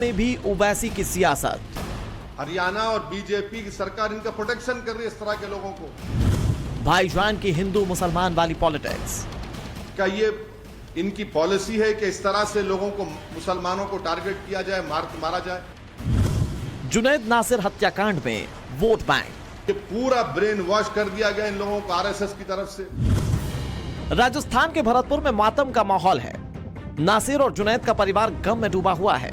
में भी ओवैसी की सियासत। हरियाणा और बीजेपी की सरकार इनका प्रोटेक्शन कर रही है इस तरह के लोगों को। भाईजान की हिंदू मुसलमान वाली पॉलिटिक्स। क्या ये इनकी पॉलिसी है कि इस तरह से लोगों को, मुसलमानों को टारगेट किया जाए, मारा जाए? जुनैद नासिर हत्याकांड में वोट बैंक। ये पूरा ब्रेन वॉश कर दिया गया इन लोगों को आरएसएस की तरफ से। राजस्थान के भरतपुर में मातम का माहौल है। नासिर और जुनैद का परिवार गम में डूबा हुआ है।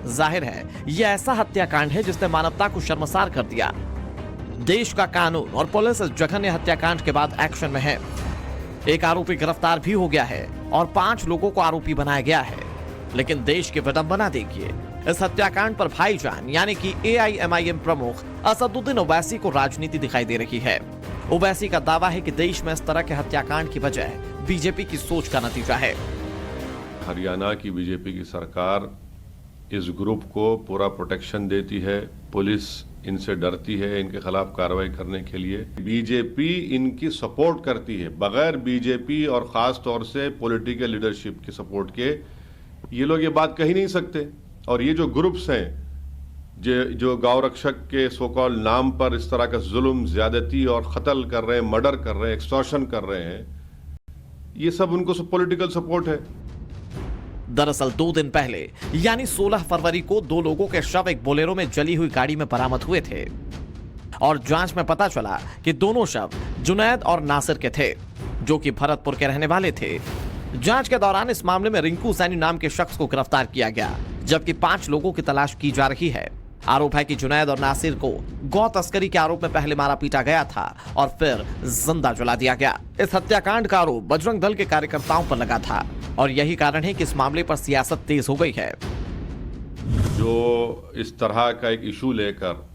जाहिर है यह ऐसा हत्याकांड है जिसने मानवता को शर्मसार कर दिया। देश का कानून और पुलिस इस जघन्य हत्याकांड के बाद एक्शन में है। एक आरोपी गिरफ्तार भी हो गया है और 5 लोगों को आरोपी बनाया गया है। लेकिन देश की विडंबना देखिए, इस हत्याकांड पर भाईजान यानी कि AIMIM प्रमुख असदुद्दीन ओवैसी को राजनीति दिखाई दे रही है। ओवैसी का दावा है कि देश में इस तरह के हत्याकांड की वजह बीजेपी की सोच का नतीजा है। हरियाणा की बीजेपी की सरकार इस ग्रुप को पूरा प्रोटेक्शन देती है। पुलिस इनसे डरती है इनके खिलाफ कार्रवाई करने के लिए। बीजेपी इनकी सपोर्ट करती है। बगैर बीजेपी और खास तौर से पॉलिटिकल लीडरशिप की सपोर्ट के ये लोग ये बात कह ही नहीं सकते। और ये जो ग्रुप्स हैं जो गौ रक्षक के सो कॉल्ड नाम पर इस तरह का जुल्म, ज्यादती और कत्ल कर रहे हैं, मर्डर कर रहे हैं, एक्सटॉर्शन कर रहे हैं, ये सब उनको पॉलिटिकल सपोर्ट है। दरअसल 2 दिन पहले यानी 16 फरवरी को 2 लोगों के शव एक बोलेरो में जली हुई गाड़ी में बरामद हुए थे और जांच में पता चला कि दोनों शव जुनैद और नासिर के थे, जो कि भरतपुर के रहने वाले थे। जांच के दौरान इस मामले में रिंकू सैनी नाम के शख्स को गिरफ्तार किया गया, जबकि 5 लोगों की तलाश की जा रही है। आरोप है कि जुनैद और नासिर को गौ तस्करी के आरोप में पहले मारा पीटा गया था और फिर जिंदा जला दिया गया। इस हत्याकांड का आरोप बजरंग दल के कार्यकर्ताओं पर लगा था और यही कारण है कि इस मामले पर सियासत तेज हो गई है। जो इस तरह का एक इशू लेकर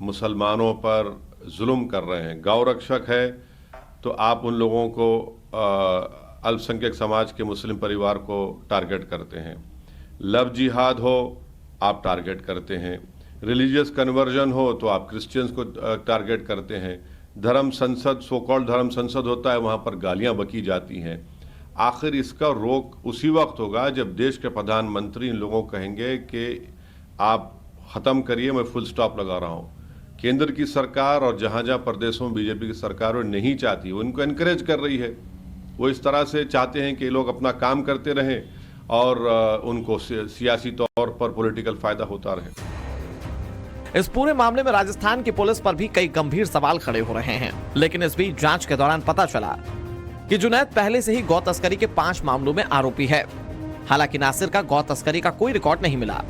मुसलमानों पर जुल्म कर रहे हैं, गौ रक्षक है तो आप उन लोगों को अल्पसंख्यक समाज के मुस्लिम परिवार को टारगेट करते हैं। लव जिहाद हो आप टारगेट करते हैं। रिलीजियस कन्वर्जन हो तो आप क्रिश्चियंस को टारगेट करते हैं। धर्म संसद, सो कॉल्ड धर्म संसद होता है, वहाँ पर गालियाँ बकी जाती हैं। आखिर इसका रोक उसी वक्त होगा जब देश के प्रधानमंत्री इन लोगों को कहेंगे कि आप ख़त्म करिए, मैं फुल स्टॉप लगा रहा हूँ। केंद्र की सरकार और जहाँ जहाँ प्रदेशों में बीजेपी की सरकार वो नहीं चाहती, वो इनको इनकरेज कर रही है। वो इस तरह से चाहते हैं कि लोग अपना काम करते रहें और उनको सियासी तौर पर पॉलिटिकल फायदा होता रहे। इस पूरे मामले में राजस्थान की पुलिस पर भी कई गंभीर सवाल खड़े हो रहे हैं। लेकिन इस बीच जांच के दौरान पता चला कि जुनैद पहले से ही गौ तस्करी के 5 मामलों में आरोपी है। हालांकि नासिर का गौ तस्करी का कोई रिकॉर्ड नहीं मिला।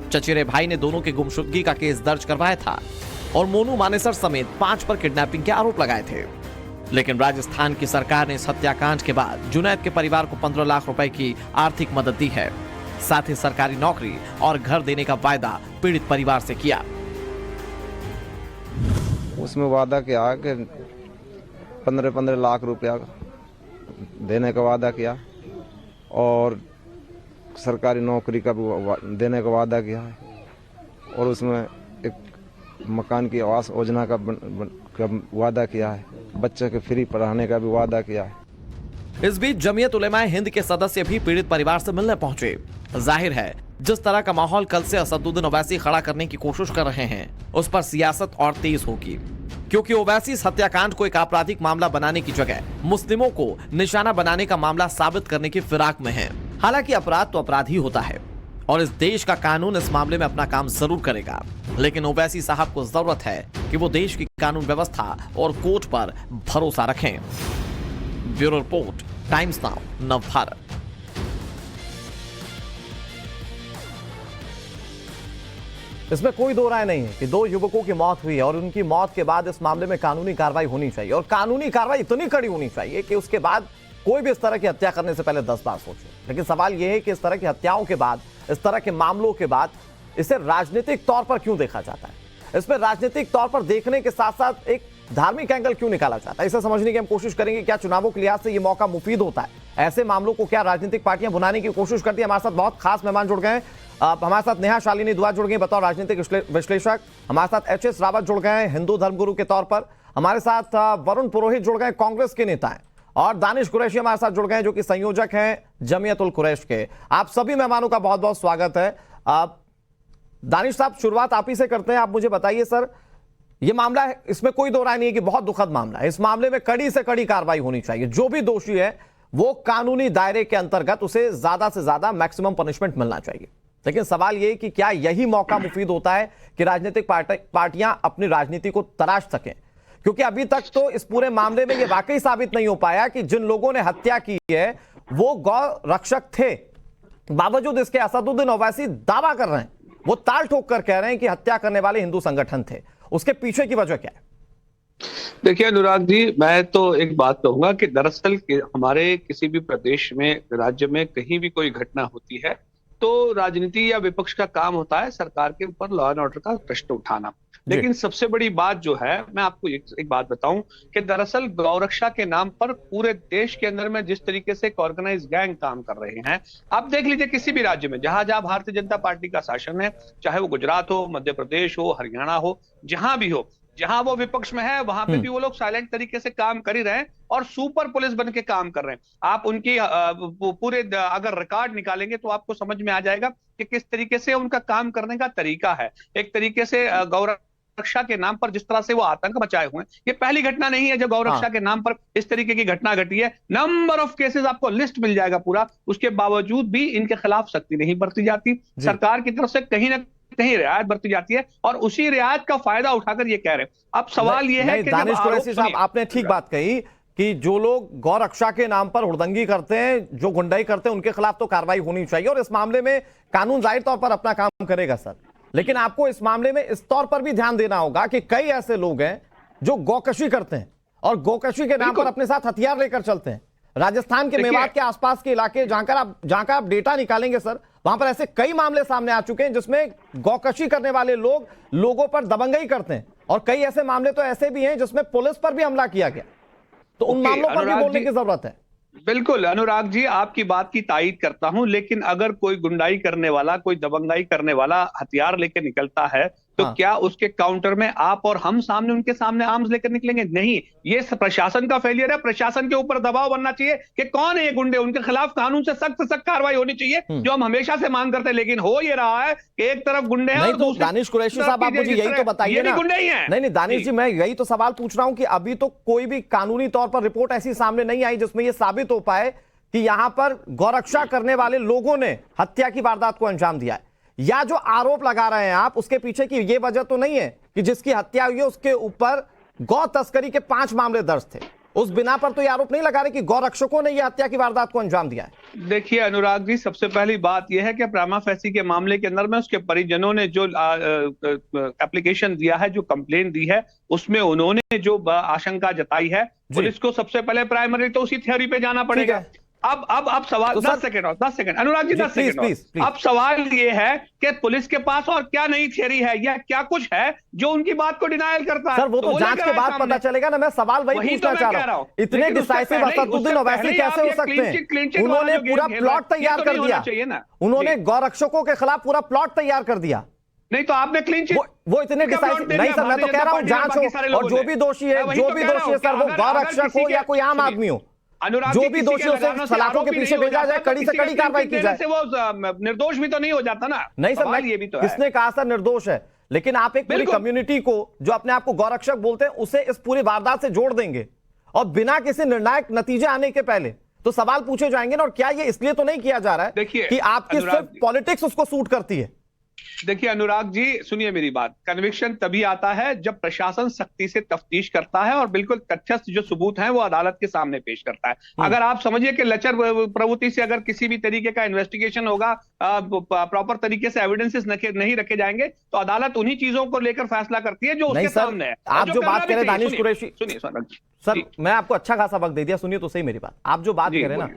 चचेरे भाई ने दोनों की गुमशुदगी का केस दर्ज करवाया था और मोनू मानेसर समेत 5 पर किडनैपिंग के आरोप लगाए थे। लेकिन राजस्थान की सरकार ने इस हत्याकांड के बाद जुनैद के परिवार को 15 लाख रुपए की आर्थिक मदद दी है। साथ ही सरकारी नौकरी और घर देने का वायदा पीड़ित परिवार से किया। उसमें वादा किया कि 15 लाख रुपया देने का वादा किया और सरकारी नौकरी का भी देने का वादा किया है और उसमें एक मकान की आवास योजना का वादा किया है। बच्चे के फ्री पढ़ाने का भी वादा किया है। इस बीच जमीयत उलेमाए हिंद के सदस्य भी पीड़ित परिवार से मिलने पहुंचे। जाहिर है जिस तरह का माहौल कल से असदुद्दीन ओवैसी खड़ा करने की कोशिश कर रहे हैं, उस पर सियासत और तेज होगी, क्योंकि ओवैसी इस हत्याकांड को एक आपराधिक मामला बनाने की जगह मुस्लिमों को निशाना बनाने का मामला साबित करने की फिराक में है। हालांकि अपराध तो अपराध ही होता है और इस देश का कानून इस मामले में अपना काम जरूर करेगा। लेकिन ओवैसी साहब को जरूरत है कि वो देश की कानून व्यवस्था और कोर्ट पर भरोसा रखें। Bureau report, times now, Navbharat. इसमें कोई दो राय नहीं है कि 2 युवकों की मौत हुई है और उनकी मौत के बाद इस मामले में कानूनी कार्रवाई होनी चाहिए और कानूनी कार्रवाई इतनी कड़ी होनी चाहिए कि उसके बाद कोई भी इस तरह की हत्या करने से पहले 10 बार सोचे। लेकिन सवाल यह है कि इस तरह की हत्याओं के बाद, इस तरह के मामलों के बाद इसे राजनीतिक तौर पर क्यों देखा जाता है? इस पर राजनीतिक तौर पर देखने के साथ साथ एक धार्मिक एंगल क्यों निकाला जाता है? इसे समझने की हम कोशिश करेंगे। क्या चुनावों के लिहाज से यह मौका मुफीद होता है? ऐसे मामलों को क्या राजनीतिक पार्टियां भुनाने की कोशिश करती है? हमारे साथ बहुत खास मेहमान जुड़ गए हैं। हमारे साथ नेहा शालिनी दुआ जुड़ गई बतौर राजनीतिक विश्लेषक। हमारे साथ HS रावत जुड़ गए हैं हिंदू धर्मगुरु के तौर पर। हमारे साथ वरुण पुरोहित जुड़ गए, कांग्रेस के नेता हैं। और दानिश कुरैशी हमारे साथ जुड़ गए हैं, जो कि संयोजक हैं जमीयत उल कुरैश के। आप सभी मेहमानों का बहुत बहुत स्वागत है। दानिश साहब, शुरुआत आप ही से करते हैं। आप मुझे बताइए सर, ये मामला है, इसमें कोई दो राय नहीं है कि बहुत दुखद मामला है। इस मामले में कड़ी से कड़ी कार्रवाई होनी चाहिए। जो भी दोषी है वो कानूनी दायरे के अंतर्गत उसे ज्यादा से ज्यादा मैक्सिमम पनिशमेंट मिलना चाहिए। लेकिन सवाल ये कि क्या यही मौका मुफीद होता है कि राजनीतिक पार्टियां अपनी राजनीति को तराश सकें? क्योंकि अभी तक तो इस पूरे मामले में यह वाकई साबित नहीं हो पाया कि जिन लोगों ने हत्या की है वो गौ रक्षक थे। बावजूद इसके असदुद्दीन ओवैसी दावा कर रहे हैं, वो ताल ठोक कर कह रहे हैं कि हत्या करने वाले हिंदू संगठन थे। उसके पीछे की वजह क्या है? देखिए अनुराग जी, मैं तो एक बात कहूंगा कि दरअसल हमारे किसी भी प्रदेश में, राज्य में कहीं भी कोई घटना होती है तो राजनीति या विपक्ष का काम होता है सरकार के ऊपर लॉ एंड ऑर्डर का प्रश्न उठाना। लेकिन सबसे बड़ी बात जो है, मैं आपको एक बात बताऊं कि दरअसल गौरक्षा के नाम पर पूरे देश के अंदर में जिस तरीके से एक ऑर्गेनाइज गैंग काम कर रहे हैं, आप देख लीजिए किसी भी राज्य में जहां जहां भारतीय जनता पार्टी का शासन है, चाहे वो गुजरात हो, मध्य प्रदेश हो, हरियाणा हो, जहां भी हो, जहां वो विपक्ष में है वहां पे भी वो लोग साइलेंट तरीके से काम कर ही रहे हैं और सुपर पुलिस बन के काम कर रहे हैं। आप उनकी पूरे अगर रिकॉर्ड निकालेंगे तो आपको समझ में आ जाएगा कि किस तरीके से उनका काम करने का तरीका है। एक तरीके से गौरक्षा के नाम पर जिस तरह से वो आतंक मचाए हुए हैं, ये पहली घटना नहीं है जो गौरक्षा के नाम पर इस तरीके की घटना घटी है। नंबर ऑफ केसेस आपको लिस्ट मिल जाएगा पूरा। उसके बावजूद भी इनके खिलाफ सख्ती नहीं बरती जाती। सरकार की तरफ से कहीं ना कहीं रियायत बरती जाती है और उसी रियायत का फायदा उठाकर ये कह रहे हैं। अब सवाल ये है कि दानिश कुरैशी साहब, आपने ठीक बात कही कि जो लोग गौ रक्षा के नाम पर हुड़दंगी करते हैं, जो गुंडाई करते हैं, उनके खिलाफ तो कार्रवाई होनी चाहिए और इस मामले में कानून जाहिर तौर पर अपना काम करेगा सर। लेकिन आपको इस मामले में इस तौर पर भी ध्यान देना होगा कि कई ऐसे लोग हैं जो गौकशी करते हैं और गौकशी के नाम पर अपने साथ हथियार लेकर चलते हैं। राजस्थान के मेवात के आसपास के इलाके जहां का आप डेटा निकालेंगे सर, वहां पर ऐसे कई मामले सामने आ चुके हैं जिसमें गौकशी करने वाले लोग लोगों पर दबंगई करते हैं और कई ऐसे मामले तो ऐसे भी हैं जिसमें पुलिस पर भी हमला किया गया। तो उन मामलों पर भी बोलने की जरूरत है। बिल्कुल अनुराग जी, आपकी बात की तायीद करता हूं, लेकिन अगर कोई गुंडाई करने वाला, कोई दबंगाई करने वाला हथियार लेकर निकलता है तो क्या उसके काउंटर में आप और हम सामने उनके सामने आर्म्स लेकर निकलेंगे? नहीं। ये प्रशासन का फेलियर है। प्रशासन के ऊपर दबाव बनना चाहिए कि कौन है ये गुंडे, उनके खिलाफ कानून से सख्त कार्रवाई होनी चाहिए, जो हम हमेशा से मांग करते हैं। लेकिन हो ये रहा है कि एक तरफ गुंडे हैं और तो दानिश कुरैशी साहब, आप मुझे यही तो बताइए ना। गुंडे ही हैं। नहीं दानिश जी, मैं यही तो सवाल पूछ रहा हूं कि अभी तो कोई भी कानूनी तौर पर रिपोर्ट ऐसी सामने नहीं आई जिसमें यह साबित हो पाए कि यहां पर गौरक्षा करने वाले लोगों ने हत्या की वारदात को अंजाम दिया है। या जो आरोप लगा रहे हैं आप, उसके पीछे की ये वजह तो नहीं है कि जिसकी हत्या हुई है उसके ऊपर गौ तस्करी के 5 मामले दर्ज थे, उस बिना पर तो ये आरोप नहीं लगा रहे कि गौरक्षकों ने यह हत्या की वारदात को अंजाम दिया है। देखिए अनुराग जी, सबसे पहली बात यह है कि प्रामा फैसी के मामले के अंदर में उसके परिजनों ने जो एप्लीकेशन दिया है, जो कंप्लेन दी है, उसमें उन्होंने जो आशंका जताई है, पुलिस को सबसे पहले प्राइमरी तो उसी थ्योरी पे जाना पड़ेगा। अब सवाल, तो 10 सेकंड अनुराग जी, 10 सेकंड। अब सवाल ये है कि पुलिस के पास और क्या नई थियरी है या क्या कुछ है जो उनकी बात को डिनायल करता है? सर वो तो जांच के बाद पता चलेगा ना। मैं सवाल वही पूछना चाह रहा हूं, इतने डिसाइसिव असदुद्दीन ओवैसी कैसे हो सकते हैं? उन्होंने पूरा प्लॉट तैयार कर दिया, उन्होंने गौरक्षकों के खिलाफ पूरा प्लॉट तैयार कर दिया। नहीं तो आपने क्लीन चिट, वो इतने डिसाइसिव नहीं सर, मैं तो कह रहा हूं जांच हो और जो भी दोषी है सर, वो गौरक्षक हो या कोई आम आदमी हो, जो भी दोषी उसे सलाखों के पीछे भेजा जाए, कड़ी से कड़ी कार्रवाई की जाए। वो निर्दोष भी तो नहीं हो जाता ना। नहीं सर, ये भी तो किसने कहा सर निर्दोष है? लेकिन आप एक पूरी कम्युनिटी को जो अपने आप को गौरक्षक बोलते हैं उसे इस पूरी वारदात से जोड़ देंगे और बिना किसी निर्णायक नतीजे आने के पहले तो सवाल पूछे जाएंगे ना। और क्या ये इसलिए तो नहीं किया जा रहा है कि आपकी सिर्फ पॉलिटिक्स उसको सूट करती है? देखिए अनुराग जी, सुनिए मेरी बात। कन्विक्शन तभी आता है जब प्रशासन सख्ती से तफ्तीश करता है और बिल्कुल तथ्यस्थ जो सबूत हैं वो अदालत के सामने पेश करता है। अगर आप समझिए कि लचर प्रवृत्ति से अगर किसी भी तरीके का इन्वेस्टिगेशन होगा, प्रॉपर तरीके से एविडेंसेस नहीं रखे जाएंगे, तो अदालत उन्हीं चीजों को लेकर फैसला करती है जो उसके सामने है। आप जो बात करें दानिश कुरैशी, सुनिए सर मैं आपको अच्छा खासा वक्त दे दिया, सुनिए तो सही मेरी बात। आप जो बात करें ना,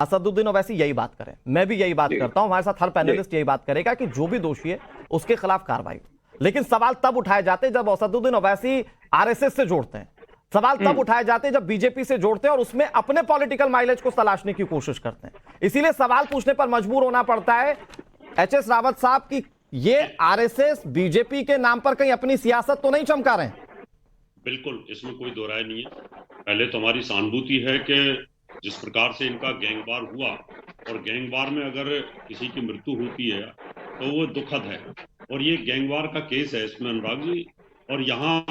असदुद्दीन ओवैसी यही बात करें, मैं भी यही बात करता हूं, हमारे साथ हर पैनलिस्ट यही बात करेगा कि जो भी दोषी है उसके खिलाफ कार्रवाई हो। लेकिन सवाल तब उठाए जाते हैं जब असदुद्दीन ओवैसी आरएसएस से जोड़ते हैं, सवाल तब उठाए जाते हैं जब बीजेपी से जोड़ते हैं और उसमें अपने पॉलिटिकल माइलेज को तलाशने की कोशिश करते हैं। इसीलिए सवाल पूछने पर मजबूर होना पड़ता है एचएस रावत साहब की ये आरएसएस बीजेपी के नाम पर कहीं अपनी सियासत तो नहीं चमका रहे हैं? बिल्कुल, इसमें कोई दो राय नहीं है। पहले तो हमारी सहानुभूति है कि जिस प्रकार से इनका गैंगवार हुआ, और गैंगवार में अगर किसी की मृत्यु होती है तो वो दुखद है, और ये गैंगवार का केस है इसमें अनुराग जी। और यहाँ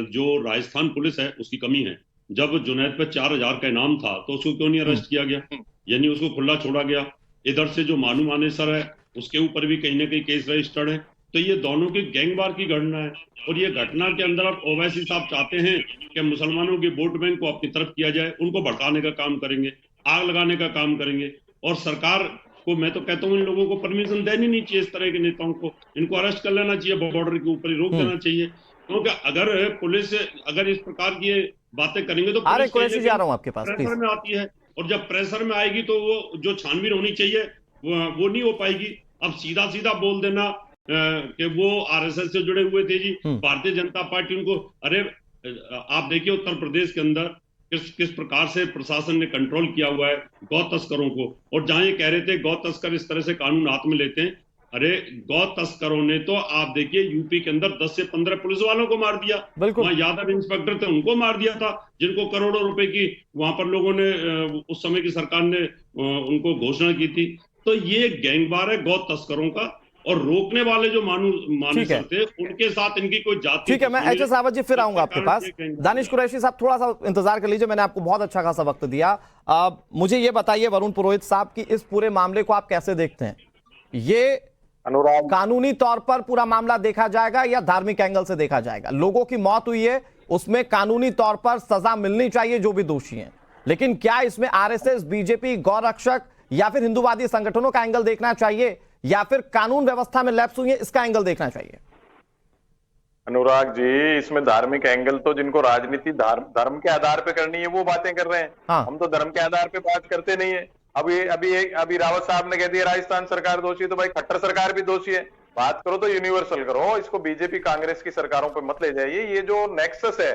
जो राजस्थान पुलिस है उसकी कमी है। जब जुनैद पे 4,000 का इनाम था तो उसको क्यों नहीं अरेस्ट किया गया, यानी उसको खुला छोड़ा गया। इधर से जो मानू मानेसर है उसके ऊपर भी कहीं ना कहीं केस रजिस्टर्ड है। तो ये दोनों की गैंगवार की घटना है, और ये घटना के अंदर अब ओवैसी साहब चाहते हैं कि मुसलमानों के वोट बैंक को अपनी तरफ किया जाए, उनको भड़काने का काम करेंगे, आग लगाने का काम करेंगे। और सरकार को मैं तो कहता हूँ इन लोगों को परमिशन देनी नहीं चाहिए, इस तरह के नेताओं को इनको अरेस्ट कर लेना चाहिए, बॉर्डर के ऊपर ही रोक देना चाहिए। क्योंकि अगर पुलिस अगर इस प्रकार की बातें करेंगे तो अरे कुरैशी जी आ रहा हूं आपके पास प्रेशर में आती है, और जब प्रेशर में आएगी तो वो जो छानबीन होनी चाहिए वो नहीं हो पाएगी। अब सीधा सीधा बोल देना कि वो आरएसएस से जुड़े हुए थे जी, भारतीय जनता पार्टी उनको, अरे आप देखिए उत्तर प्रदेश के अंदर किस प्रकार से प्रशासन ने कंट्रोल किया हुआ है गौ तस्करों को। और जहां ये कह रहे थे गौ तस्कर इस तरह से कानून हाथ में लेते हैं, अरे गौ तस्करों ने तो आप देखिए यूपी के अंदर 10 से 15 पुलिस वालों को मार दिया। वहां यादव इंस्पेक्टर थे उनको मार दिया था, जिनको करोड़ों रुपए की वहां पर लोगों ने उस समय की सरकार ने उनको घोषणा की थी। तो ये गैंगवार है गौ तस्करों का, और रोकने वाले जो मानेसर थे उनके साथ इनकी कोई जाति। ठीक है, मैं एच एस सावत जी फिर आऊंगा आपके पास। दानिश कुरैशी साहब थोड़ा सा इंतजार कर लीजिए, मैंने आपको बहुत अच्छा खासा वक्त दिया। मुझे ये बताइए वरुण पुरोहित साहब की इस पूरे मामले को आप कैसे देखते हैं? ये अनुराग, कानूनी तौर पर पूरा मामला देखा जाएगा या धार्मिक एंगल से देखा जाएगा? लोगों की मौत हुई है, उसमें कानूनी तौर पर सजा मिलनी चाहिए जो भी दोषी हैं, लेकिन क्या इसमें आरएसएस, बीजेपी, गौरक्षक या फिर हिंदूवादी संगठनों का एंगल देखना चाहिए, या फिर कानून व्यवस्था में लैप्स हुई है इसका एंगल देखना चाहिए? अनुराग जी, इसमें धार्मिक एंगल तो जिनको राजनीति धर्म के आधार पे करनी है वो बातें कर रहे हैं। हाँ। हम तो धर्म के आधार पे बात करते नहीं है। अभी रावत साहब ने कह दिया राजस्थान सरकार दोषी है, तो भाई खट्टर सरकार भी दोषी है। बात करो तो यूनिवर्सल करो, इसको बीजेपी कांग्रेस की सरकारों पे मत ले जाइए। ये जो नेक्सस है,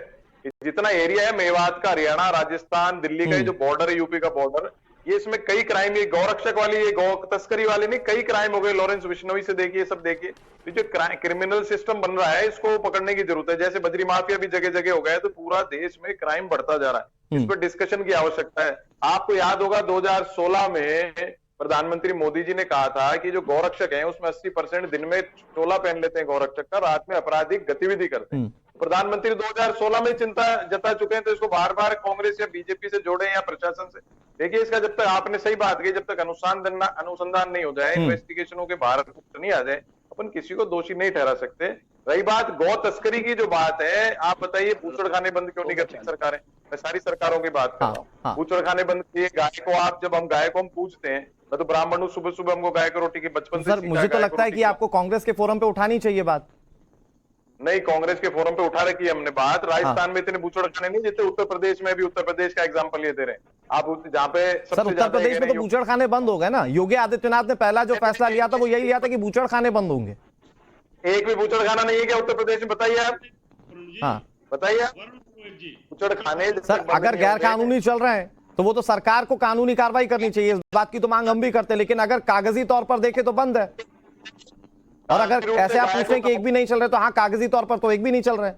जितना एरिया है मेवात का, हरियाणा, राजस्थान, दिल्ली का, जो बॉर्डर है यूपी का बॉर्डर, ये इसमें कई क्राइम, ये गौरक्षक वाली, ये गौ तस्करी वाली नहीं, कई क्राइम हो गए। लॉरेंस बिश्नोई से देखिए, सब देखिए। तो जो क्रिमिनल सिस्टम बन रहा है इसको पकड़ने की जरूरत है। जैसे बजरी माफिया भी जगह जगह हो गया है, तो पूरा देश में क्राइम बढ़ता जा रहा है। इस पर डिस्कशन की आवश्यकता है। आपको याद होगा 2016 में प्रधानमंत्री मोदी जी ने कहा था कि जो गौरक्षक हैं उसमें 80% दिन में चोला पहन लेते हैं गौरक्षक का, रात में आपराधिक गतिविधि करते हैं। प्रधानमंत्री 2016 में चिंता जता चुके हैं, तो इसको बार बार कांग्रेस या बीजेपी से जोड़े या प्रशासन से। देखिए, इसका जब तक, आपने सही बात की, जब तक अनुसंधान नहीं हो जाए, इन्वेस्टिगेशनों के बाहर नहीं आ जाए, अपन किसी को दोषी नहीं ठहरा सकते। रही बात गौ तस्करी की जो बात है, आप बताइए बूचड़खाने बंद क्यों नहीं करती सरकारें? मैं सारी सरकारों की बात कर रहा हूँ। बूचड़खाने बंद किए। गाय को आप, जब हम गाय को हम पूछते हैं, मैं तो ब्राह्मण हूँ, सुबह सुबह हमको गाय की रोटी की बचपन से। सर मुझे तो लगता है कि आपको कांग्रेस के फोरम पे उठानी चाहिए बात। नहीं, कांग्रेस के फोरम पे उठा रखी है हमने बात। राजस्थान में इतने बूचड़खाने नहीं जितने उत्तर प्रदेश में भी। उत्तर प्रदेश का एग्जांपल ये दे रहे हैं आप, जहाँ पे सर उत्तर प्रदेश में तो बूचड़खाने बंद हो गए ना। योगी आदित्यनाथ ने पहला जो फैसला लिया था वो यही लिया था कि बूचड़खाने बंद होंगे। एक भी बूचड़खाना नहीं है क्या उत्तर प्रदेश में? बताइए आप। हाँ बताइए आप। बूचड़खाने सर अगर गैर कानूनी चल रहे हैं तो वो तो सरकार को कानूनी कार्रवाई करनी चाहिए, इस बात की तो मांग हम भी करते हैं, लेकिन अगर कागजी तौर पर देखें तो बंद है। और अगर ऐसे आप पूछें कि एक भी नहीं चल रहे, तो हाँ कागजी तौर पर तो एक भी नहीं चल रहे।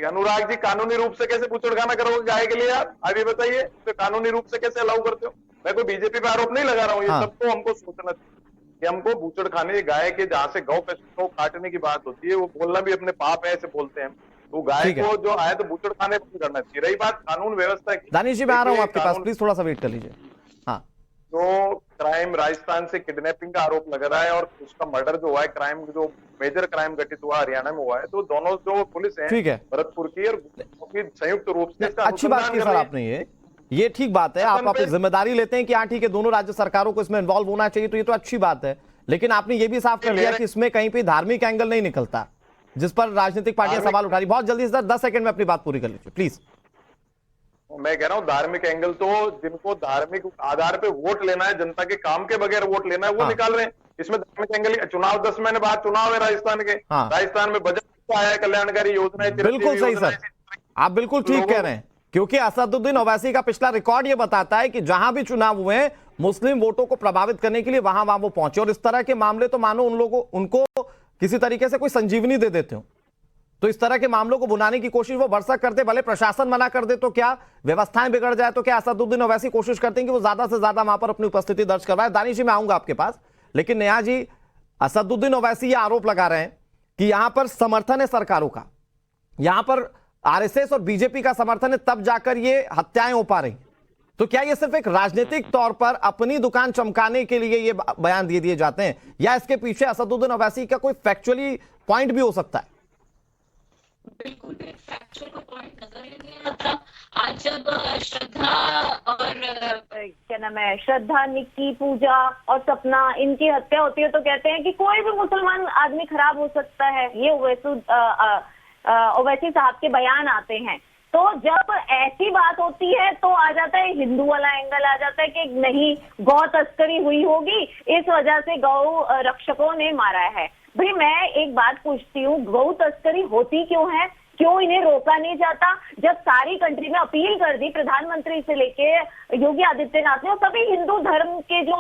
अनुराग जी, कानूनी रूप से कैसे बूचड़खाना करोगे गाय के लिए आप? अभी बताइए, तो कानूनी रूप से कैसे अलाउ करते हो? मैं कोई बीजेपी पे आरोप नहीं लगा रहा हूँ। ये सबको हमको सोचना चाहिए कि हमको बूचड़खाने, गाय के जहां से गौ को काटने की बात होती है, वो बोलना भी अपने पाप है, ऐसे बोलते हैं। तो गाय को जो आए तो बूचड़खाने बंद करना चाहिए। रही बात कानून व्यवस्था की, दानिश जी मैं आ रहा हूँ आपके पास, प्लीज थोड़ा सा वेट कर लीजिए। हाँ, जो क्राइम राजस्थान से किडनैपिंग का आरोप लग रहा है और उसका मर्डर जो हुआ है, क्राइम जो मेजर क्राइम घटित हुआ हरियाणा में हुआ है, तो दोनों जो पुलिस है, ठीक है, भरतपुर की और संयुक्त रूप से अच्छी बात की सर आपने, ये ठीक बात है। आप अपनी जिम्मेदारी लेते हैं कि हाँ ठीक है, दोनों राज्य सरकारों को इसमें इन्वॉल्व होना चाहिए, तो ये तो अच्छी बात है। लेकिन आपने ये भी साफ कर दिया कि इसमें कहीं पे धार्मिक एंगल नहीं निकलता, जिस पर राजनीतिक पार्टियां सवाल उठा रही। बहुत जल्दी सर 10 सेकंड में अपनी बात पूरी कर लीजिए प्लीज। मैं कह रहा हूँ धार्मिक एंगल तो जिनको धार्मिक आधार पे वोट लेना है, जनता के काम के बगैर वोट लेना है, वो निकाल रहे हैं। इसमें धार्मिक एंगल, चुनाव 10 महीने बाद चुनाव है राजस्थान के। राजस्थान में बजट आया, कल्याणकारी योजनाएं, बिल्कुल सही सर, आप बिल्कुल ठीक कह रहे हैं, क्योंकि असदुद्दीन ओवैसी का पिछला रिकॉर्ड ये बताता है कि जहां भी चुनाव हुए मुस्लिम वोटों को प्रभावित करने के लिए वहां वो पहुंचे। और इस तरह के मामले तो मानो उनको किसी तरीके से कोई संजीवनी दे देते हो। तो इस तरह के मामलों को बुलाने की कोशिश वो भरसक करते, भले प्रशासन मना कर दे तो क्या, व्यवस्थाएं बिगड़ जाए तो क्या, असदुद्दीन ओवैसी कोशिश करते हैं कि वो ज्यादा से ज्यादा वहां पर अपनी उपस्थिति दर्ज करवाए। दानिश जी मैं आऊंगा आपके पास, लेकिन नेहा जी असदुद्दीन ओवैसी ये आरोप लगा रहे हैं कि यहां पर समर्थन है सरकारों का, यहां पर आरएसएस और बीजेपी का समर्थन है, तब जाकर ये हत्याएं हो पा रही। तो क्या ये सिर्फ एक राजनीतिक तौर पर अपनी दुकान चमकाने के लिए ये बयान दिए जाते हैं, या इसके पीछे असदुद्दीन ओवैसी का कोई फैक्चुअली पॉइंट भी हो सकता है? बिल्कुल फैक्चुअल का पॉइंट नजर ही नहीं आता। आज जब श्रद्धा और क्या नाम है, श्रद्धा, निक्की, पूजा और सपना, इनकी हत्या होती है तो कहते हैं कि कोई भी मुसलमान आदमी खराब हो सकता है। ये ओवैसी साहब के बयान आते हैं। तो जब ऐसी बात होती है तो आ जाता है हिंदू वाला एंगल, आ जाता है कि नहीं, गौ तस्करी हुई होगी, इस वजह से गौ रक्षकों ने मारा है। भाई मैं एक बात पूछती हूँ, गौ तस्करी होती क्यों है? क्यों इन्हें रोका नहीं जाता? जब सारी कंट्री में अपील कर दी प्रधानमंत्री से लेके योगी आदित्यनाथ ने, और सभी हिंदू धर्म के जो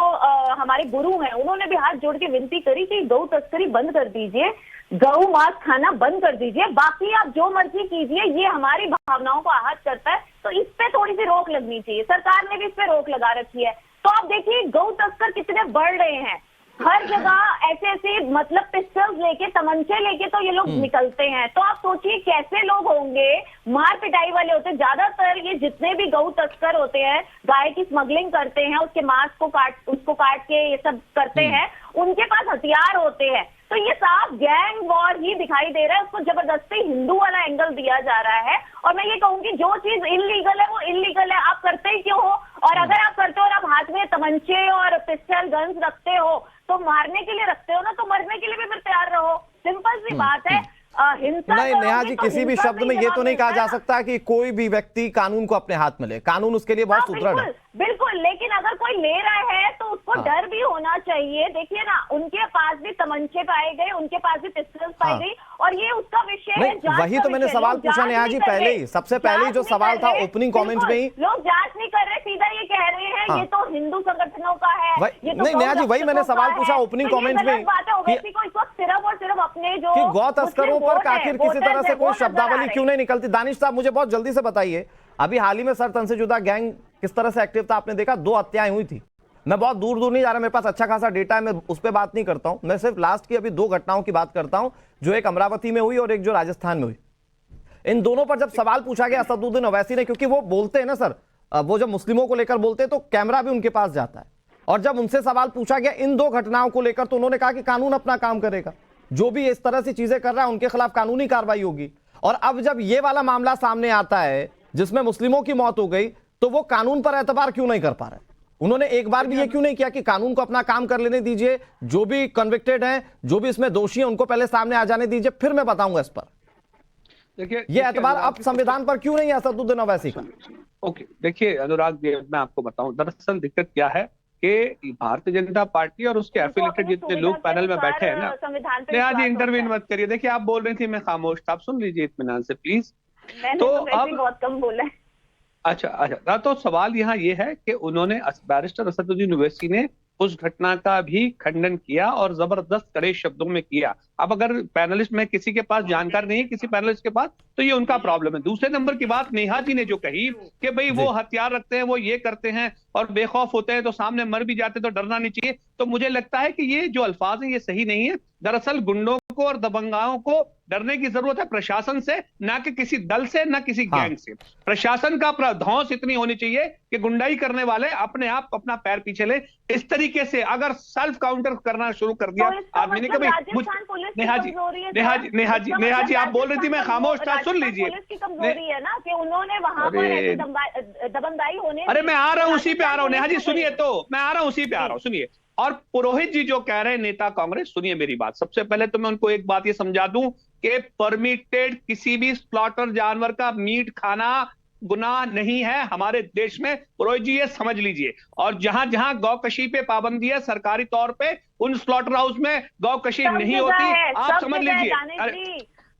हमारे गुरु हैं उन्होंने भी हाथ जोड़ के विनती करी कि गौ तस्करी बंद कर दीजिए, गौ मांस खाना बंद कर दीजिए, बाकी आप जो मर्जी कीजिए, ये हमारी भावनाओं को आहत करता है, तो इस पे थोड़ी सी रोक लगनी चाहिए। सरकार ने भी इस पे रोक लगा रखी है। तो आप देखिए गौ तस्कर कितने बढ़ रहे हैं, हर जगह ऐसे मतलब पिस्टल्स लेके, तमंचे लेके तो ये लोग निकलते हैं। तो आप सोचिए कैसे लोग होंगे, मार पिटाई वाले होते हैं। ज्यादातर ये जितने भी गौ तस्कर होते हैं, गाय की स्मगलिंग करते हैं, उसके मांस को उसको काट के ये सब करते हैं, उनके पास हथियार होते हैं। तो ये साफ गैंग वॉर ही दिखाई दे रहा है, उसको जबरदस्ती हिंदू वाला एंगल दिया जा रहा है। और मैं ये कहूंगी जो चीज इलीगल है वो इलीगल है, आप करते ही क्यों हो? और अगर आप करते हो और आप हाथ में तमंचे और पिस्टल गन्स रखते हो तो मारने के लिए रखते हो ना, तो मरने के लिए भी फिर तैयार रहो। सिंपल सी बात है। हिंसा नहीं नेहा जी, तो किसी भी शब्द में ये तो नहीं कहा जा सकता कि कोई भी व्यक्ति कानून को अपने हाथ में ले, कानून उसके लिए बहुत सुदृढ़ है। बिल्कुल, लेकिन अगर कोई ले रहा है तो उसको डर भी होना चाहिए। देखिए ना, उनके पास भी तमंचे पाए गए, उनके पास भी पिस्टल्स पाई गई, और ये उसका विषय है। वही तो मैंने सवाल पूछा नेहा जी, पहले ही सबसे पहले जो सवाल था ओपनिंग कमेंट्स में ही, लोग जांच नहीं कर रहे, सीधा ये कह रहे हैं ये तो हिंदू संगठनों का है। नहीं नेहा जी, वही मैंने सवाल पूछा ओपनिंग कमेंट्स में, बात है ओवैसी को इस वक्त सिर्फ और सिर्फ अपने जो कि गौ तस्करों पर आखिर किसी तरह से कोई शब्दावली क्यों नहीं निकलती। दानिश साहब मुझे बहुत जल्दी से बताइए, अभी हाल ही में सर तंसेजुदा गैंग किस तरह से एक्टिव था, आपने देखा 2 हत्याएं हुई थी। मैं बहुत दूर नहीं जा रहा, मेरे पास अच्छा खासा डेटा है, मैं उस पर बात नहीं करता हूं। मैं सिर्फ लास्ट की अभी 2 घटनाओं की बात करता हूं, जो एक अमरावती में हुई और एक जो राजस्थान में हुई। इन दोनों पर जब सवाल पूछा गया असदुद्दीन ओवैसी ने, क्योंकि वो बोलते हैं ना सर, वो जब मुस्लिमों को लेकर बोलते हैं तो कैमरा भी उनके पास जाता है, और जब उनसे सवाल पूछा गया इन 2 घटनाओं को लेकर तो उन्होंने कहा कि कानून अपना काम करेगा, जो भी इस तरह से चीजें कर रहा है उनके खिलाफ कानूनी कार्रवाई होगी। और अब जब ये वाला मामला सामने आता है जिसमें मुस्लिमों की मौत हो गई, तो वो कानून पर एतबार क्यों नहीं कर पा रहे? उन्होंने एक बार भी ये क्यों नहीं किया कि कानून को अपना काम कर लेने दीजिए, जो भी कन्विक्टेड हैं, जो भी इसमें दोषी हैं, उनको पहले सामने आ जाने दीजिए, फिर मैं बताऊंगा इस पर। देखिए ये एतबार अब संविधान पर क्यों नहीं है असदुद्दीन ओवैसी का? ओके, देखिए अनुराग जी, मैं आपको बताऊं दरअसल दिक्कत क्या है कि भारतीय जनता पार्टी और उसके एफिलिएटेड जितने लोग पैनल में बैठे हैं ना, नेहा जी इंटरवीन मत करिए। देखिए आप बोल रही थी, मैं खामोश था, आप सुन लीजिए इत्मीनान से प्लीज। तो अब बहुत कम बोला है। अच्छा, तो सवाल यहाँ ये है कि उन्होंने बैरिस्टर असदुद्दीन ओवैसी ने उस घटना का भी खंडन किया और जबरदस्त कड़े शब्दों में किया। अब अगर पैनलिस्ट में किसी के पास जानकारी नहीं है, किसी पैनलिस्ट के पास, तो ये उनका प्रॉब्लम है। दूसरे नंबर की बात नेहा जी ने जो कही कि भाई वो हथियार रखते हैं, वो ये करते हैं और बेखौफ होते हैं, तो सामने मर भी जाते तो डरना नहीं चाहिए, तो मुझे लगता है कि ये जो अल्फाज हैं ये सही नहीं है। दरअसल गुंडों को और दबंगाओं को डरने की जरूरत है प्रशासन से, ना कि किसी दल से, ना किसी गैंग से। प्रशासन का धौंस इतनी होनी चाहिए कि गुंडाई करने वाले अपने आप अपना पैर पीछे ले। इस तरीके से अगर सेल्फ काउंटर करना शुरू कर दिया आदमी ने, कभी नेहा जी आप बोल रही थी, मैं खामोश था, सुन लीजिए। कमजोरी है ना कि उन्होंने वहां पर दबंगाई होने। अरे मैं आ रहा हूँ, उसी पे आ रहा हूँ नेहा जी, सुनिए, तो मैं आ रहा हूँ, उसी पे आ रहा हूँ, सुनिए। और पुरोहित जी जो कह रहे हैं नेता कांग्रेस, सुनिए मेरी बात। सबसे पहले तो मैं उनको एक बात ये समझा दूं कि परमिटेड किसी भी स्लॉटर जानवर का मीट खाना गुनाह नहीं है हमारे देश में। पुरोहित जी ये समझ लीजिए। और जहां जहां गौकशी पे पाबंदी है सरकारी तौर पे, उन स्लॉटर हाउस में गौकशी नहीं होती, आप समझ लीजिए।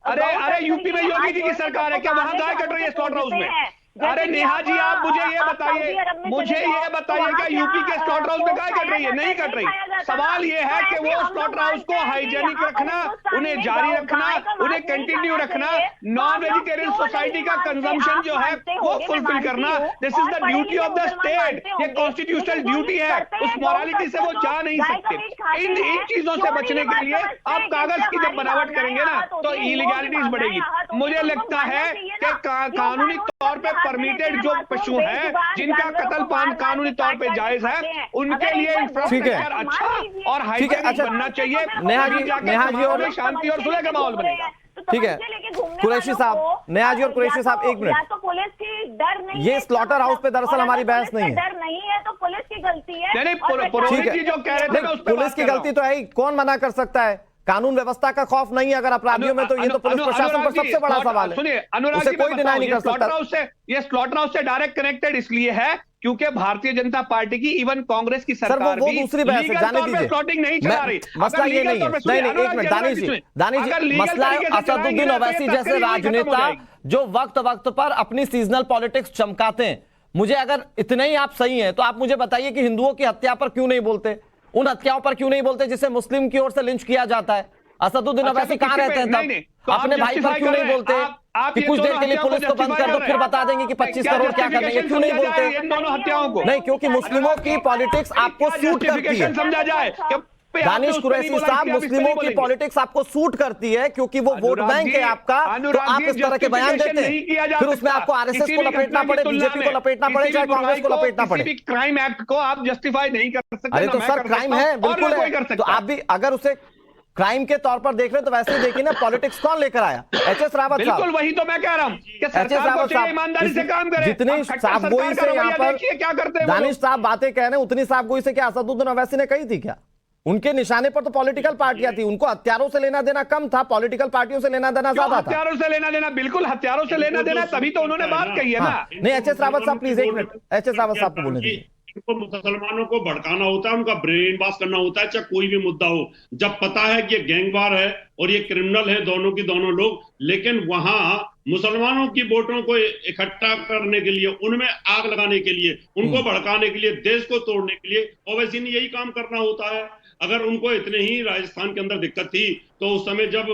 अरे यूपी में योगी जी की सरकार है, क्या वहां गाय कट रही है स्लॉटर हाउस में? अरे नेहा जी, आप मुझे ये बताइए, क्या यूपी के स्लॉटर हाउस में गाय कट रही है? नहीं कट रही। सवाल ये है कि वो स्लॉटर हाउस को हाइजेनिक रखना, उन्हें जारी रखना, उन्हें कंटिन्यू रखना, नॉन वेजिटेरियन सोसाइटी का कंजम्पशन जो है वो फुलफिल करना, this is the duty of the state. ये कॉन्स्टिट्यूशनल ड्यूटी है, उस मॉरालिटी से वो जा नहीं सकते। इन चीजों से बचने के लिए आप कागज की जब बनावट करेंगे ना तो इलीगैलिटीज बढ़ेगी। मुझे लगता है कि कानूनी तौर पे परमिटेड जो पशु हैं, जिनका कत्ल कानूनी तौर पे जायज है, उनके लिए इंफ्रास्ट्रक्चर अच्छा और हाईटेक बनना चाहिए। नेहा जी और शांति और सुलह का माहौल बनेगा। ठीक है कुरैशी साहब, नेहा जी और कुरैशी साहब, एक मिनट। तो पुलिस की डर नहीं, ये स्लॉटर हाउस पे दरअसल हमारी बहस नहीं है। डर नहीं है तो पुलिस की गलती है। पुरोहित जी जो कह रहे थे पुलिस की गलती तो है ही, कौन मना कर सकता है? कानून व्यवस्था का खौफ नहीं है अगर अपराधियों में, तो ये तो पुलिस प्रशासन पर सबसे बड़ा सवाल है। सुनिए अनुराग जी, कोई डिनाई नहीं कर सकता। ये स्लॉटर हाउस से डायरेक्ट कनेक्टेड इसलिए है क्योंकि भारतीय जनता पार्टी की, इवन कांग्रेस की सरकार वो भी दूसरी बहस है, जाने दीजिए। प्लॉटिंग नहीं चला रही। मसला ये नहीं है। नहीं, एक मिनट दानिश जी, मसला है असदुद्दीन ओवैसी जैसे राजनेता जो वक्त वक्त पर अपनी सीजनल पॉलिटिक्स चमकाते हैं। मुझे अगर इतने ही आप सही हैं तो आप मुझे बताइए कि हिंदुओं की हत्या पर क्यों नहीं बोलते, उन हत्याओं पर क्यों नहीं बोलते जिसे मुस्लिम की ओर से लिंच किया जाता है? असदुद्दीन ओवैसी कहां रहते हैं तब? अपने भाई पर क्यों नहीं बोलते कि कुछ देर के लिए पुलिस को बंद कर दो, फिर बता देंगे कि 25 करोड़ क्या कर देंगे? क्यों नहीं बोलते? इन दोनों हत्याओं को नहीं, क्योंकि मुस्लिमों की पॉलिटिक्स आपको सूट करती है। समझा जाए दानिश कुरैशी साहब, मुस्लिमों की पॉलिटिक्स आपको सूट करती है क्योंकि वो वोट बैंक है आपका, तो आप इस तरह के बयान देते हैं, फिर उसमें आपको आरएसएस को लपेटना पड़े, बीजेपी को लपेटना पड़े, चाहे कांग्रेस को लपेटना पड़े। क्राइम एक्ट को आप जस्टिफाई नहीं कर सकते। अरे तो सर क्राइम है, बिल्कुल है। तो आप भी अगर उसे क्राइम के तौर पर देख रहे तो वैसे ही देखिए ना, पॉलिटिक्स कौन लेकर आया? एचएस रावत साहब। बिल्कुल वही तो मैं कह रहा हूं कि सरकार को चाहिए ईमानदारी से काम करे। जितनी साफगोई से यहाँ पर क्या करते हैं दानिश साहब बातें कह रहे हैं, उतनी साफगोई से क्या असदुद्दीन ओवैसी ने कही थी क्या? उनके निशाने पर तो पॉलिटिकल पार्टियां थी, उनको हथियारों से लेना देना कम था, पॉलिटिकल पार्टियों से लेना देना ज्यादा था। हथियारों से लेना देना, बिल्कुल हथियारों से लेना देना, तभी तो उन्होंने बात कही है ना। नहीं, एचएस रावत साहब प्लीज एक मिनट, एचएस रावत साहब को बोलने दीजिए। इनको मुसलमानों को भड़काना होता है, उनका ब्रेन वॉश करना होता है, चाहे कोई भी मुद्दा हो। जब पता है कि ये गैंगवार है और ये क्रिमिनल है, दोनों की दोनों लोग, लेकिन वहां मुसलमानों की वोटों को इकट्ठा करने के लिए, उनमें आग लगाने के लिए, उनको भड़काने के लिए, देश को तोड़ने के लिए ओवैसी ने यही काम करना होता है। अगर उनको इतने ही राजस्थान के अंदर दिक्कत थी तो उस समय जब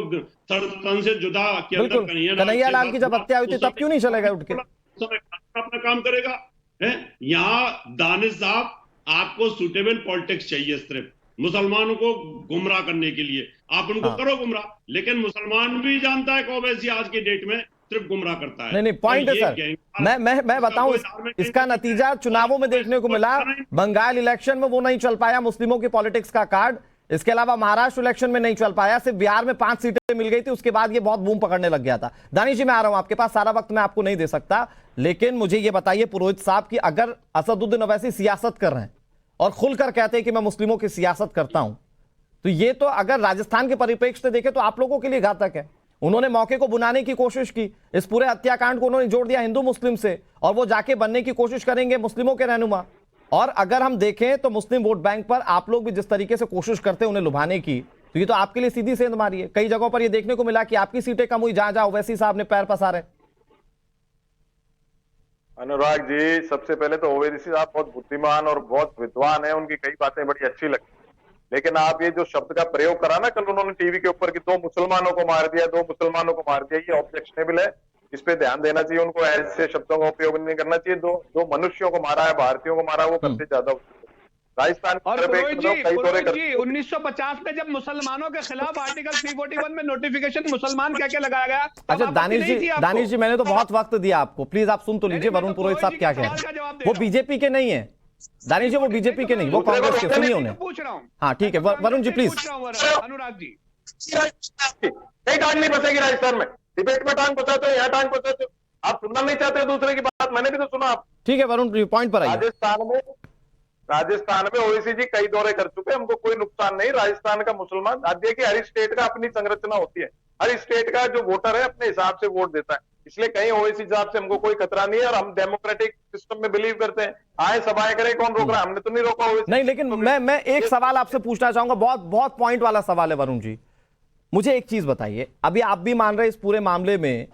तन से जुदा के अंदर कन्हैया लाल की जब हत्या हुई थी तब क्यों नहीं चलेगा उठ के? अपना काम करेगा। यहाँ दानिश साहब, आपको सुटेबल पॉलिटिक्स चाहिए, सिर्फ मुसलमानों को गुमराह करने के लिए आप उनको करो गुमराह, लेकिन मुसलमान भी जानता है कि ओवैसी आज की डेट में सिर्फ गुमराह करता है। नहीं पॉइंट है सर, मैं बताऊं इसका नतीजा चुनावों में देखने को मिला। बंगाल इलेक्शन में वो नहीं चल पाया मुस्लिमों की पॉलिटिक्स का कार्ड, इसके अलावा महाराष्ट्र इलेक्शन में नहीं चल पाया, सिर्फ बिहार में 5 सीटें मिल गई थी, उसके बाद ये बहुत बूम पकड़ने लग गया था। दानिश जी मैं आ रहा हूं आपके पास, सारा वक्त मैं आपको नहीं दे सकता, लेकिन मुझे ये बताइए पुरोहित साहब कि अगर असदुद्दीन ओवैसी सियासत कर रहे हैं और खुलकर कहते हैं कि मैं मुस्लिमों की सियासत करता हूं, तो ये तो अगर राजस्थान के परिप्रेक्ष्य से देखें तो आप लोगों के लिए घातक है। उन्होंने मौके को बुनाने की कोशिश की, इस पूरे हत्याकांड को उन्होंने जोड़ दिया हिंदू मुस्लिम से, और वो जाके बनने की कोशिश करेंगे मुस्लिमों के रहनुमा। और अगर हम देखें तो मुस्लिम वोट बैंक पर आप लोग भी जिस तरीके से कोशिश करते हैं उन्हें लुभाने की, तो ये तो आपके लिए सीधी सेंध मारी है। कई जगहों पर ये देखने को मिला कि आपकी सीटें कम हुई जहां जहां ओवैसी साहब ने पैर पसारे। अनुराग जी, सबसे पहले तो ओवैसी साहब बहुत बुद्धिमान और बहुत विद्वान है, उनकी कई बातें बड़ी अच्छी लगती, लेकिन आप ये जो शब्द का प्रयोग करा ना कल उन्होंने टीवी के ऊपर कि 2 मुसलमानों को मार दिया, 2 मुसलमानों को मार दिया, ये ऑब्जेक्शनेबल है, इस पे ध्यान देना चाहिए। उनको ऐसे शब्दों का उपयोग नहीं करना चाहिए। 2 मनुष्यों को मारा है, भारतीयों को मारा है, वो करते ज्यादा राजस्थान और पुरोहित जी 1950 में जब मुसलमानों के खिलाफ आर्टिकल 341 में नोटिफिकेशन मुसलमान कह के लगाया गया। अच्छा दानिश जी मैंने तो बहुत वक्त दिया आपको, प्लीज आप सुन तो लीजिए वरुण पुरोहित साहब क्या कह रहे हैं। वो बीजेपी के नहीं है दानिश जी, वो बीजेपी के नहीं, वो कांग्रेस के, सुनिए उन्हें। पूछ रहा हूँ। हाँ ठीक है वरुण जी प्लीज। अनुराग जी, कहीं टांग नहीं बचेगी राजस्थान में, डिबेट में टांग बचाते हो, यहाँ टांग बचाते हो, आप सुनना नहीं चाहते दूसरे की बात, मैंने भी तो सुना। आप ठीक है वरुण पॉइंट पर आइए। राजस्थान में ओवैसी जी कई दौरे कर चुके हैं, हमको कोई नुकसान नहीं। राजस्थान का मुसलमान, देखिए हर स्टेट का अपनी संरचना होती है, हर स्टेट का जो वोटर है अपने हिसाब से वोट देता है, इसलिए कहीं ओवैसी साहब से हमको कोई खतरा नहीं है और हम डेमोक्रेटिक सिस्टम में बिलीव करते हैं। आए सभाएं करें, कौन रोक रहा है? हमने तो नहीं रोका ओवैसी। नहीं, लेकिन मैं एक सवाल आपसे पूछना चाहूंगा, बहुत पॉइंट वाला सवाल है वरुण जी। मुझे एक चीज बताइए, अभी आप भी मान रहे इस पूरे मामले में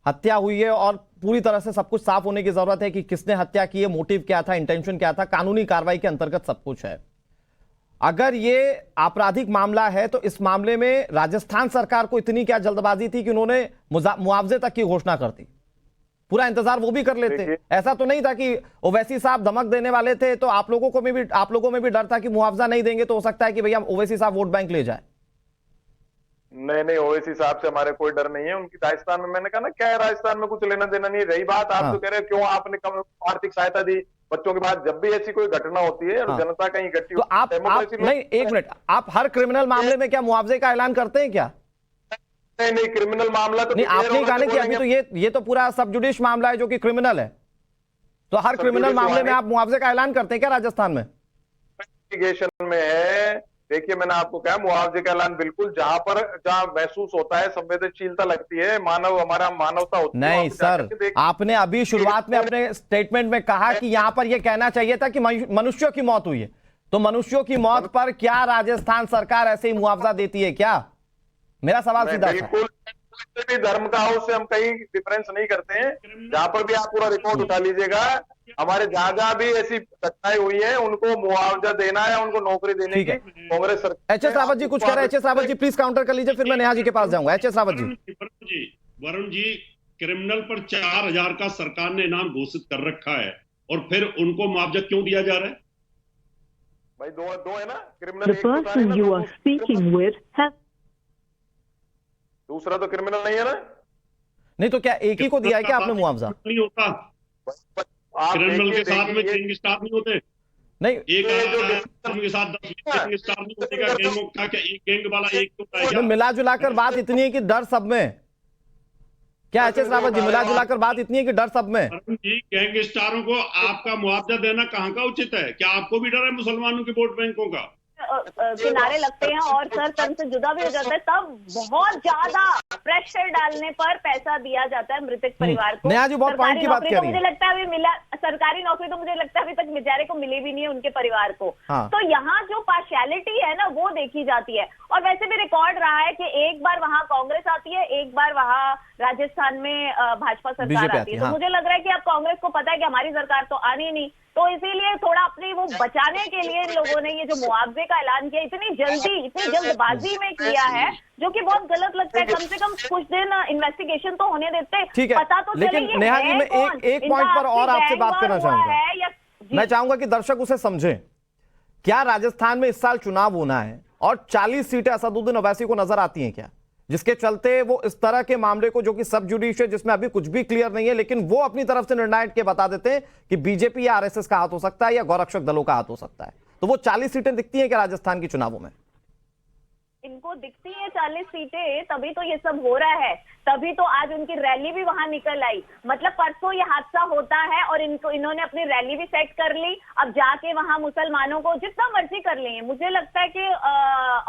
हत्या हुई है और पूरी तरह से सब कुछ साफ होने की जरूरत है कि किसने हत्या की है, मोटिव क्या था, इंटेंशन क्या था। कानूनी कार्रवाई के अंतर्गत सब कुछ है। अगर ये आपराधिक मामला है तो इस मामले में राजस्थान सरकार को इतनी क्या जल्दबाजी थी कि उन्होंने मुआवजे तक की घोषणा कर दी? पूरा इंतजार वो भी कर लेते। ऐसा तो नहीं था कि ओवैसी साहब धमक देने वाले थे तो आप लोगों में भी डर था कि मुआवजा नहीं देंगे तो हो सकता है कि भैया ओवैसी साहब वोट बैंक ले जाए। नहीं, ओवैसी साहब से हमारे कोई डर नहीं है। उनकी राजस्थान में, मैंने कहा ना, क्या है, राजस्थान में कुछ लेना देना नहीं। रही बात आप जो कह रहे हो क्यों आपने कम आर्थिक सहायता दी बच्चों के बाद, जब भी ऐसी कोई घटना होती है और जनता कहीं इकट्ठी तो आप नहीं, एक मिनट, आप हर क्रिमिनल मामले में क्या मुआवजे का ऐलान करते हैं क्या? नहीं, क्रिमिनल मामला तो नहीं, आपने कहा कि अभी तो ये तो पूरा सब जुडिश मामला है जो कि क्रिमिनल है, तो हर क्रिमिनल मामले में आप मुआवजे का ऐलान करते हैं क्या राजस्थान में? इन्वेस्टिगेशन में है। देखिए, मैंने आपको कहा मुआवजे का ऐलान बिल्कुल जहां महसूस होता है, संवेदनशीलता लगती है, हमारा मानवता होती है। नहीं सर, आपने अभी शुरुआत में अपने स्टेटमेंट में कहा कि यहां पर यह कहना चाहिए था कि मनुष्यों की मौत हुई है, तो मनुष्यों की मौत पर क्या राजस्थान सरकार ऐसे ही मुआवजा देती है क्या? मेरा सवाल सीधा था। बिल्कुल भी धर्म का हाउस से हम कहीं डिफरेंस नहीं करते हैं। जहां पर भी आप पूरा रिपोर्ट उठा लीजिएगा, हमारे जहां भी ऐसी घटनाएं हुई हैं उनको मुआवजा देना है, उनको नौकरी देने की कांग्रेस सरकार। एच एस रावत जी कुछ कह रहे हैं। H S Rawat ji please counter कर लीजिए, फिर मैं नेहा जी के पास जाऊंगा। H S Rawat ji. Varun ji, criminal पर 4000 का सरकार ने इनाम घोषित कर रखा है और फिर उनको मुआवजा क्यों दिया जा रहा है? भाई दो है ना क्रिमिनल, दूसरा तो क्रिमिनल नहीं है ना। नहीं तो क्या एक ही को दिया है क्या आपने मुआवजा? नहीं होता, क्रिमिनल के साथ में गैंगस्टर नहीं होते। नहीं, एक आदमी के साथ 10 गैंगस्टर नहीं होते क्या? गैंगों का क्या एक गैंग वाला एक तो आएगा? मिला जुलाकर बात इतनी है कि डर सब में क्या? एच एस रावत जी, मिला जुलाकर बात इतनी है कि डर सब में। जी, गैंगस्टरों को आपका मुआवजा देना कहाँ का उचित है? क्या आपको भी डर है मुसलमानों के वोट बैंकों का? किनारे लगते हैं और सर तन से जुदा भी हो जाता है, तब बहुत ज्यादा प्रेशर डालने पर पैसा दिया जाता है मृतक परिवार को। नेहा जी बहुत पॉइंट की बात कर रही है। मुझे लगता है अभी मिला, सरकारी नौकरी तो मुझे लगता है अभी तक बेचारे को मिली भी नहीं है, उनके परिवार को। तो यहाँ जो पार्शियलिटी है ना वो देखी जाती है। और वैसे भी रिकॉर्ड रहा है कि एक बार वहाँ कांग्रेस आती है, एक बार वहाँ राजस्थान में भाजपा सरकार आती है। तो मुझे लग रहा है कि अब कांग्रेस को पता है कि हमारी सरकार तो आनी नहीं, तो इसीलिए थोड़ा अपनी वो बचाने के लिए इन लोगों ने ये जो मुआवजे का ऐलान किया इतनी जल्दबाजी में किया है, जो कि बहुत गलत लगता है। कम से कम कुछ दिन इन्वेस्टिगेशन तो होने देते, ठीक है, पता तो लेकिन नेहा जी मैं एक पॉइंट पर और आपसे बात करना चाहूंगा। मैं चाहूंगा कि दर्शक उसे समझें। क्या राजस्थान में इस साल चुनाव होना है और 40 सीटें असदुद्दीन ओवैसी को नजर आती हैं क्या, जिसके चलते वो इस तरह के मामले को, जो कि सब जुडिश है, जिसमें अभी कुछ भी क्लियर नहीं है, लेकिन वो अपनी तरफ से निर्णायक के बता देते हैं कि बीजेपी या आरएसएस का हाथ हो सकता है या गौरक्षक दलों का हाथ हो सकता है, तो वो 40 सीटें दिखती हैं क्या राजस्थान के चुनावों में? इनको दिखती है 40 सीटें, तभी तो ये सब हो रहा है, तभी तो आज उनकी रैली भी वहां निकल आई। मतलब परसों ये हादसा होता है और इन्होंने अपनी रैली भी सेट कर ली, अब जाके वहां मुसलमानों को जितना मर्जी कर लेंगे। मुझे लगता है कि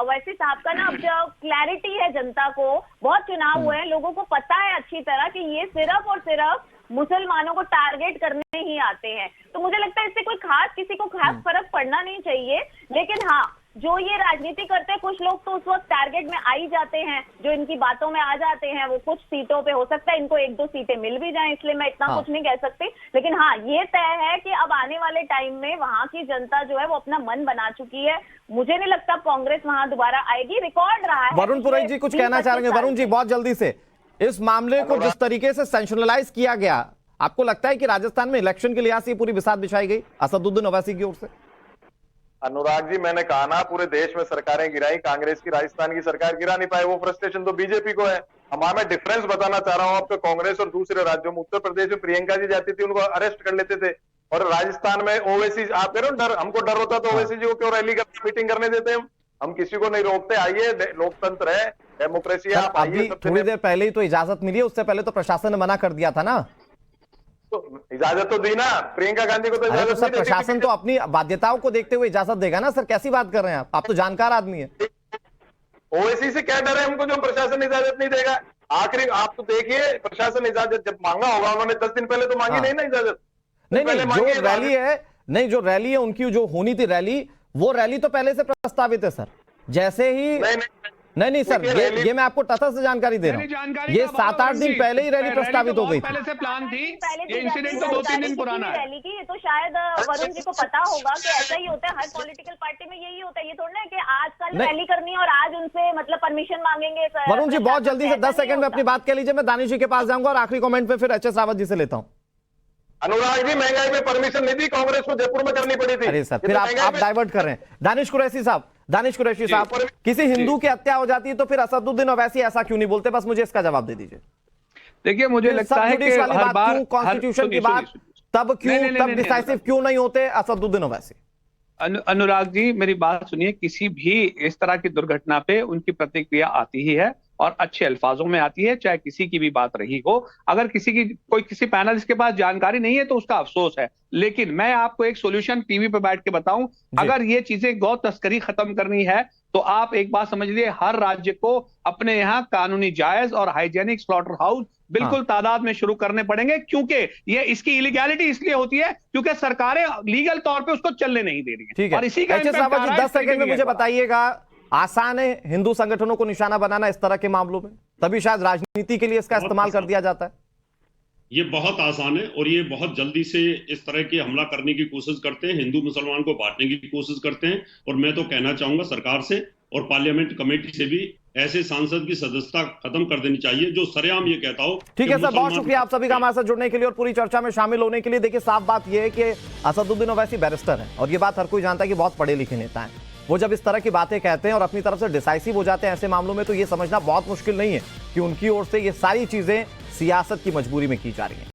ओवैसी साहब का ना अब जो क्लैरिटी है जनता को, बहुत चुनाव हुए हैं, लोगों को पता है अच्छी तरह कि ये सिर्फ और सिर्फ मुसलमानों को टारगेट करने ही आते हैं। तो मुझे लगता है इससे कोई खास किसी को खास फर्क पड़ना नहीं चाहिए। लेकिन हाँ, जो ये राजनीति करते हैं कुछ लोग तो उस वक्त टारगेट में आ ही जाते हैं, जो इनकी बातों में आ जाते हैं। वो कुछ सीटों पे हो सकता है इनको 1-2 सीटें मिल भी जाएं, इसलिए मैं इतना कुछ नहीं कह सकती। लेकिन हाँ, ये तय है कि अब आने वाले टाइम में वहां की जनता जो है वो अपना मन बना चुकी है। मुझे नहीं लगता कांग्रेस वहां दोबारा आएगी। रिकॉर्ड रहा है। वरुण पुरोहित जी कुछ कहना चाह रहे हैं? वरुण जी बहुत जल्दी से, इस मामले को जिस तरीके से सेंशनलाइज किया गया, आपको लगता है कि राजस्थान में इलेक्शन के लिहाज से पूरी बिसात बिछाई गई असदुद्दीन ओवैसी की ओर से? अनुराग जी, मैंने कहा ना, पूरे देश में सरकारें गिराई, कांग्रेस की राजस्थान की सरकार गिरा नहीं पाए। वो फ्रस्ट्रेशन तो बीजेपी को है। मैं डिफरेंस बताना चाह रहा हूँ आपको कांग्रेस और दूसरे राज्यों में। उत्तर प्रदेश में प्रियंका जी जाती थी, उनको अरेस्ट कर लेते थे, और राजस्थान में ओवैसी, आप कह रहे हो डर, हमको डर होता तो ओवैसी जी को क्यों रैली कर मीटिंग करने देते हैं? हम किसी को नहीं रोकते। आइए, लोकतंत्र है, डेमोक्रेसी है, आप आइए। थोड़ी देर पहले ही तो इजाजत मिली है, उससे पहले तो प्रशासन ने मना कर दिया था ना। तो इजाजत तो दी ना प्रियंका गांधी को। तो अरे तो सर, प्रशासन तो अपनी बाध्यताओं को देखते हुए इजाजत देगा ना सर। कैसी बात कर रहे हैं आप तो जानकार आदमी है। ओवैसी से क्या डर है हमको जो प्रशासन इजाजत नहीं देगा? आखिरी आप तो देखिए, प्रशासन इजाजत जब मांगा होगा उन्होंने 10 दिन पहले तो मांगी नहीं ना इजाजत। नहीं, जो रैली है, नहीं जो रैली है उनकी जो होनी थी रैली, वो रैली तो पहले से प्रस्तावित है सर। जैसे ही नहीं सर, ये मैं आपको तथस्थ जानकारी दे रहा हूँ। ये 7-8 दिन पहले ही रैली प्रस्तावित हो गई थी। पहले से प्लान थी, पहले ये इंसिडेंट तो 2-3 दिन पुराना है। रैली की, तो शायद वरुण जी को पता होगा कि ऐसा ही होता है, हर पॉलिटिकल पार्टी में यही होता है। ये थोड़ा ना कि आज कल रैली करनी है और आज उनसे मतलब परमिशन मांगेंगे। वरुण जी बहुत जल्दी से 10 सेकंड में अपनी बात कह लीजिए, मैं दानिश जी के पास जाऊंगा और आखिरी कमेंट पे फिर एचएस रावत जी से लेता हूं। अनुराग जी, महंगाई पे परमिशन नहीं दी, कांग्रेस को जयपुर में करनी पड़ी थी। अरे सर, फिर आप डाइवर्ट कर रहे हैं। दानिश कुरैशी साहब, किसी हिंदू की हत्या हो जाती है तो फिर असदुद्दीन ओवैसी ऐसा क्यों नहीं बोलते? बस मुझे इसका जवाब दे दीजिए। देखिए, मुझे लगता है कि हर बार कॉन्स्टिट्यूशन की बात तब डिसाइसिव क्यों नहीं होते असदुद्दीन ओवैसी? अनुराग जी, मेरी बात सुनिए। किसी भी इस तरह की दुर्घटना पे उनकी प्रतिक्रिया आती ही है और अच्छे अल्फाजों में आती है, चाहे किसी की भी बात रही हो। अगर किसी पैनलिस्ट के पास जानकारी नहीं है तो उसका अफसोस है, लेकिन मैं आपको एक सॉल्यूशन टीवी पे बैठ के बताऊं। अगर ये चीजें गौ तस्करी खत्म करनी है तो आप एक बात समझ लिए, हर राज्य को अपने यहाँ कानूनी जायज और हाइजेनिक स्लॉटर हाउस बिल्कुल तादाद में शुरू करने पड़ेंगे, क्योंकि ये इसकी इलीगैलिटी इसलिए होती है क्योंकि सरकारें लीगल तौर पे उसको चलने नहीं दे रही है। और इसी का 10 सेकंड में मुझे बताइएगा, आसान है हिंदू संगठनों को निशाना बनाना इस तरह के मामलों में? तभी शायद राजनीति के लिए इसका इस्तेमाल कर दिया जाता है। ये बहुत आसान है और ये बहुत जल्दी से इस तरह की हमला करने की कोशिश करते हैं, हिंदू मुसलमान को बांटने की कोशिश करते हैं। और मैं तो कहना चाहूंगा सरकार से और पार्लियामेंट कमेटी से भी ऐसे सांसद की सदस्यता खत्म कर देनी चाहिए जो सरेआम ये कहता हो। ठीक है सर, बहुत शुक्रिया आप सभी का हमारे साथ जुड़ने के लिए और पूरी चर्चा में शामिल होने के लिए। देखिए, साफ बात यह है कि असदुद्दीन ओवैसी बैरिस्टर है और ये बात हर कोई जानता है कि बहुत पढ़े लिखे नेता हैं। वो जब इस तरह की बातें कहते हैं और अपनी तरफ से डिसाइसिव हो जाते हैं ऐसे मामलों में, तो ये समझना बहुत मुश्किल नहीं है कि उनकी ओर से ये सारी चीजें सियासत की मजबूरी में की जा रही हैं।